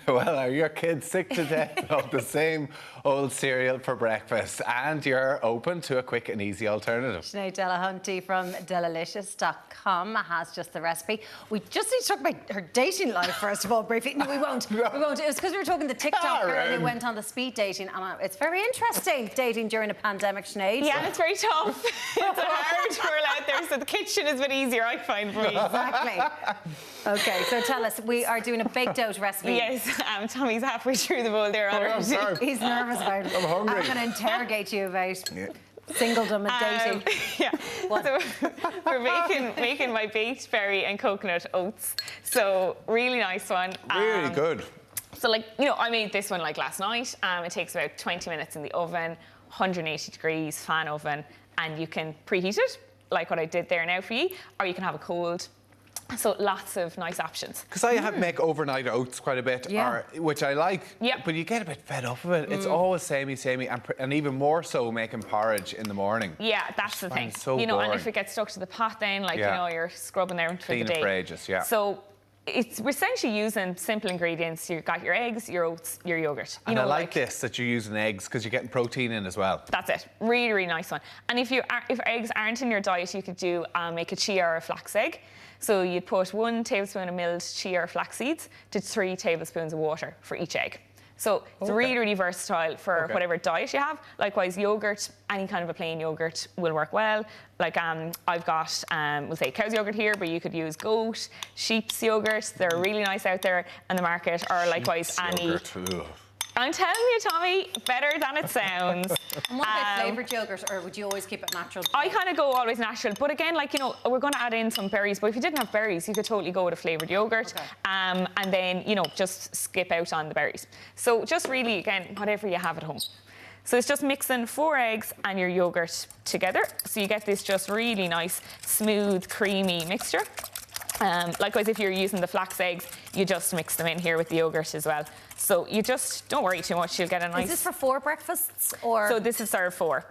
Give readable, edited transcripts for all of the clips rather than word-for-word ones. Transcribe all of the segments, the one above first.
Well, are your kids sick to death of the same old cereal for breakfast? And you're open to a quick and easy alternative. Sinéad Delahunty from Delalicious.com has just the recipe. We just need to talk about her dating life first of all, briefly. No, we won't. We won't. It was because we were talking to TikTok girl who went on the speed dating, and it's very interesting dating during a pandemic, Sinead. Yeah, and it's very tough. It's a hard world out there, so the kitchen is a bit easier, I find, for me. Exactly. Okay, so tell us, we are doing a baked out recipe. Yes, Tommy's halfway through the bowl there already. He's nervous about it. I'm hungry. I'm going to interrogate you about singledom and dating. Yeah. So we're making my baked berry and coconut oats. So really nice one. Really good. So I made this one last night. It takes about 20 minutes in the oven, 180 degrees, fan oven, and you can preheat it like what I did there now for you, or you can have it cold. So lots of nice options. Because I make overnight oats quite a bit, which I like, but you get a bit fed up of it. It's always samey, and even more so making porridge in the morning. Yeah, that's the thing. So and boring. if it gets stuck to the pot then, you're scrubbing there for the day. For ages, yeah. So we're essentially using simple ingredients. You've got your eggs, your oats, your yogurt. And I like this, that you're using eggs, because you're getting protein in as well. That's it. Really, really nice one. And if eggs aren't in your diet, you could make a chia or a flax egg. So you'd put 1 tablespoon of milled chia or flax seeds to 3 tablespoons of water for each egg. So it's really, really versatile for whatever diet you have. Likewise, yogurt, any kind of a plain yogurt will work well. I've got, we'll say cow's yogurt here, but you could use goat, sheep's yogurt. They're really nice out there in the market. Or likewise, any... I'm telling you, Tommy, better than it sounds. And what about flavoured yogurt, or would you always keep it natural? I kind of go always natural, but again, we're going to add in some berries, but if you didn't have berries, you could totally go with a flavoured yogurt, and then, just skip out on the berries. So just really, again, whatever you have at home. So it's just mixing 4 eggs and your yogurt together, so you get this just really nice, smooth, creamy mixture. Likewise, if you're using the flax eggs, you just mix them in here with the yogurt as well. So you just don't worry too much. You'll get a nice... Is this for 4 breakfasts, or...? So this is served 4,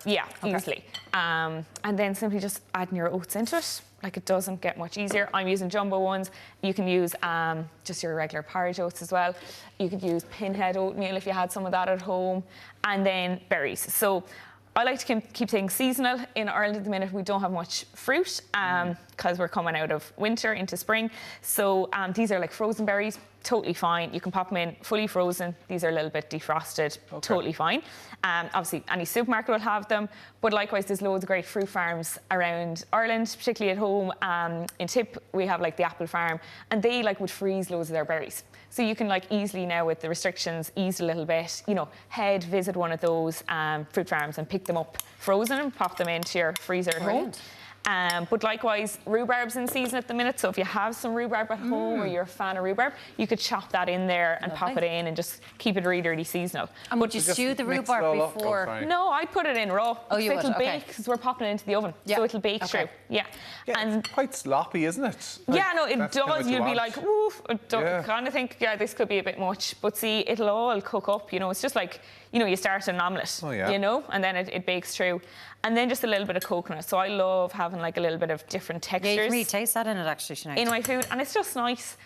easily. And then simply just adding your oats into it. It doesn't get much easier. I'm using jumbo ones. You can use just your regular porridge oats as well. You could use pinhead oatmeal if you had some of that at home. And then berries. So I like to keep things seasonal. In Ireland at the minute, we don't have much fruit because we're coming out of winter into spring. So these are frozen berries, totally fine. You can pop them in fully frozen. These are a little bit defrosted, totally fine. Obviously, any supermarket will have them. But likewise, there's loads of great fruit farms around Ireland, particularly at home. In Tip, we have the apple farm, and they would freeze loads of their berries. So you can easily now, with the restrictions, ease a little bit, visit one of those fruit farms and pick them up frozen and pop them into your freezer at home. But likewise, rhubarb's in season at the minute, so if you have some rhubarb at home or you're a fan of rhubarb, you could chop that in there and pop it in and just keep it really, really seasonal. And would you stew the rhubarb before? No, I'd put it in raw. Oh, you would? It'll bake, because we're popping it into the oven, so it'll bake through. Yeah, and it's quite sloppy, isn't it? It does. You'll be like, oof, kind of think, this could be a bit much. But see, it'll all cook up, it's just you start an omelette, and then it bakes through. And then just a little bit of coconut. So I love having a little bit of different textures. Yeah, you can really taste that in it, actually, Sinead. In my food, and it's just nice.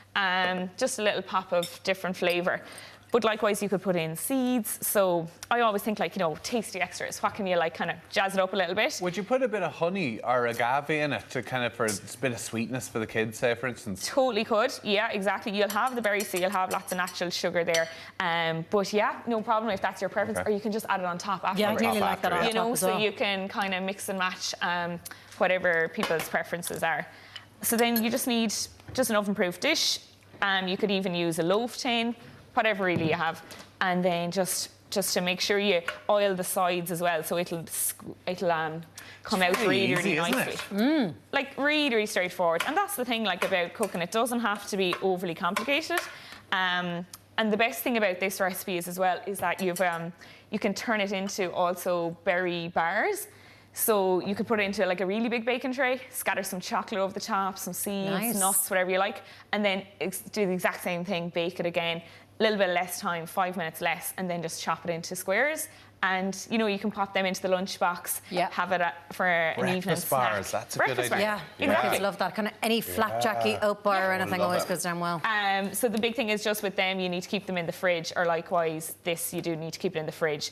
Just a little pop of different flavour. But likewise, you could put in seeds. So I always think tasty extras. What can you kind of jazz it up a little bit? Would you put a bit of honey or agave in it to for a bit of sweetness for the kids, say, for instance? Totally could. Yeah, exactly. You'll have the berries, so you'll have lots of natural sugar there. But yeah, no problem if that's your preference. Or you can just add it on top after. Yeah, I really like that on top as well. So you can kind of mix and match whatever people's preferences are. So then you just need an oven-proof dish. You could even use a loaf tin, whatever really you have, and then just to make sure you oil the sides as well, so it'll come out really, really nicely. Really, really straightforward. And that's the thing about cooking; it doesn't have to be overly complicated. And the best thing about this recipe is that you can turn it into also berry bars. So you could put it into a really big baking tray, scatter some chocolate over the top, some seeds, nuts, whatever you like, and then do the exact same thing, bake it again. A little bit less time, 5 minutes less, and then just chop it into squares and you know, you can pop them into the lunchbox, have it for an evening snack. Breakfast bars, that's a good idea. Yeah, kids love that. Kind of any flapjacky oat bar or anything always goes down well. So the big thing is just with them, you need to keep them in the fridge, or likewise, this you do need to keep it in the fridge,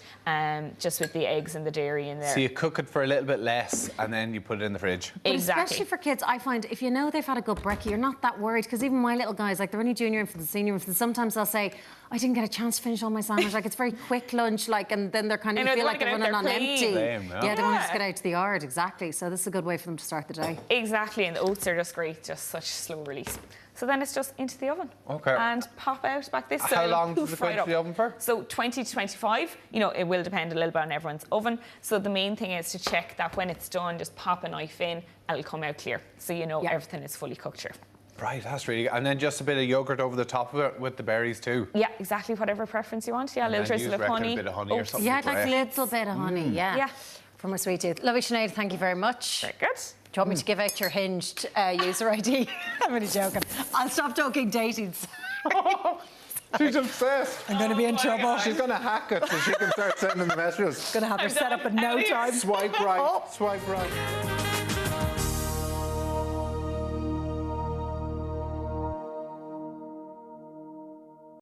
just with the eggs and the dairy in there. So you cook it for a little bit less, and then you put it in the fridge. But especially for kids, I find if you know they've had a good brekkie, you're not that worried, because even my little guys, like they're only junior infants, senior infants, sometimes they'll say, I didn't get a chance to finish all my sandwich. Like, it's very quick lunch, like, and then they're kind of, you feel like they're running on empty. They want to just get out to the yard, exactly. So this is a good way for them to start the day. Exactly, and the oats are just great, just such slow release. So then it's just into the oven. Okay. And pop out back this side. How long does it go into the oven for? So 20 to 25. You know, it will depend a little bit on everyone's oven. So the main thing is to check that when it's done, just pop a knife in and it'll come out clear. So you know everything is fully cooked here. Right, that's really good. And then just a bit of yogurt over the top of it with the berries too. Yeah, exactly, whatever preference you want. Yeah, a little drizzle of honey. A bit of honey or something. Yeah, like a little bit of honey, yeah. From my sweet tooth. Lovely, Sinead, thank you very much. Very good. Do you want me to give out your hinged user ID? I'm only joking. I'll stop talking datings. She's obsessed. I'm going to be in trouble. She's going to hack it so she can start sending the messages. Going to have her set up in no time. Swipe right, swipe right.